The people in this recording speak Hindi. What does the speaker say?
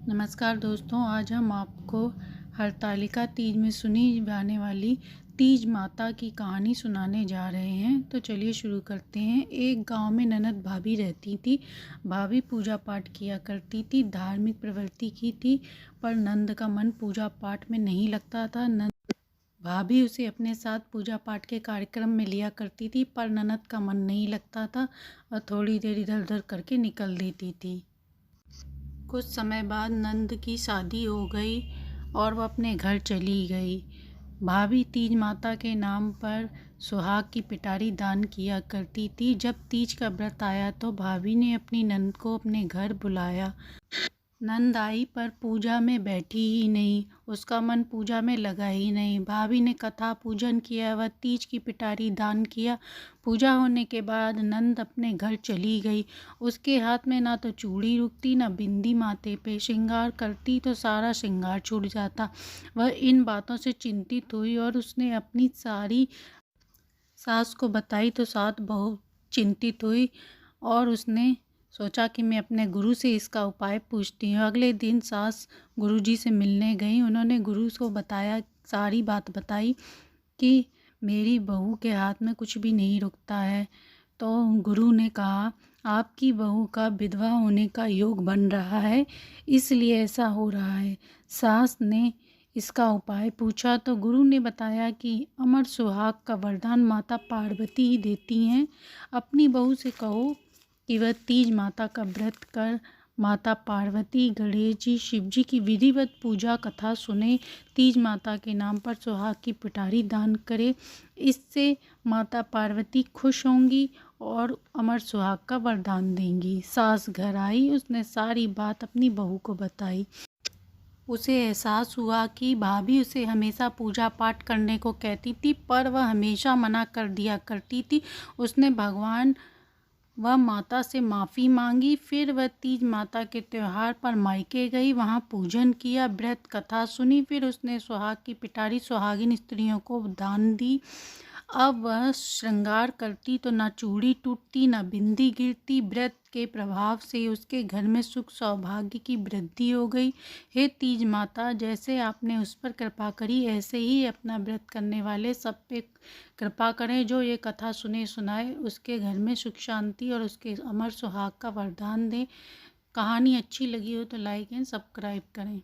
नमस्कार दोस्तों, आज हम आपको हरतालिका तीज में सुनी जाने वाली तीज माता की कहानी सुनाने जा रहे हैं। तो चलिए शुरू करते हैं। एक गांव में ननद भाभी रहती थी। भाभी पूजा पाठ किया करती थी, धार्मिक प्रवृत्ति की थी, पर नंद का मन पूजा पाठ में नहीं लगता था। भाभी उसे अपने साथ पूजा पाठ के कार्यक्रम में लिया करती थी, पर ननद का मन नहीं लगता था और थोड़ी देर इधर उधर करके निकल देती थी। कुछ समय बाद नंद की शादी हो गई और वह अपने घर चली गई। भाभी तीज माता के नाम पर सुहाग की पिटारी दान किया करती थी। जब तीज का व्रत आया तो भाभी ने अपनी नंद को अपने घर बुलाया। नंद आई पर पूजा में बैठी ही नहीं, उसका मन पूजा में लगा ही नहीं। भाभी ने कथा पूजन किया, वह तीज की पिटारी दान किया। पूजा होने के बाद नंद अपने घर चली गई। उसके हाथ में ना तो चूड़ी रुकती, ना बिंदी माथे पे। श्रृंगार करती तो सारा श्रृंगार छूट जाता। वह इन बातों से चिंतित हुई और उसने अपनी सारी सास को बताई तो सास बहुत चिंतित हुई और उसने सोचा कि मैं अपने गुरु से इसका उपाय पूछती हूँ। अगले दिन सास गुरुजी से मिलने गई। उन्होंने गुरु को बताया, सारी बात बताई कि मेरी बहू के हाथ में कुछ भी नहीं रुकता है। तो गुरु ने कहा, आपकी बहू का विधवा होने का योग बन रहा है, इसलिए ऐसा हो रहा है। सास ने इसका उपाय पूछा तो गुरु ने बताया कि अमर सुहाग का वरदान माता पार्वती ही देती हैं। अपनी बहू से कहो कि वह तीज माता का व्रत कर माता पार्वती, गणेश जी, शिव जी की विधिवत पूजा कथा सुने, तीज माता के नाम पर सुहाग की पिटारी दान करे। इससे माता पार्वती खुश होंगी और अमर सुहाग का वरदान देंगी। सास घर आई, उसने सारी बात अपनी बहू को बताई। उसे एहसास हुआ कि भाभी उसे हमेशा पूजा पाठ करने को कहती थी, पर वह हमेशा मना कर दिया करती थी। उसने भगवान वह माता से माफ़ी मांगी। फिर वह तीज माता के त्यौहार पर मायके गई, वहाँ पूजन किया, व्रत कथा सुनी। फिर उसने सुहाग की पिटारी सुहागिन स्त्रियों को दान दी। अब वह श्रृंगार करती तो ना चूड़ी टूटती, ना बिंदी गिरती। व्रत के प्रभाव से उसके घर में सुख सौभाग्य की वृद्धि हो गई। हे तीज माता, जैसे आपने उस पर कृपा करी, ऐसे ही अपना व्रत करने वाले सब पे कृपा करें। जो ये कथा सुने सुनाए उसके घर में सुख शांति और उसके अमर सुहाग का वरदान दें। कहानी अच्छी लगी हो तो लाइक एंड सब्सक्राइब करें।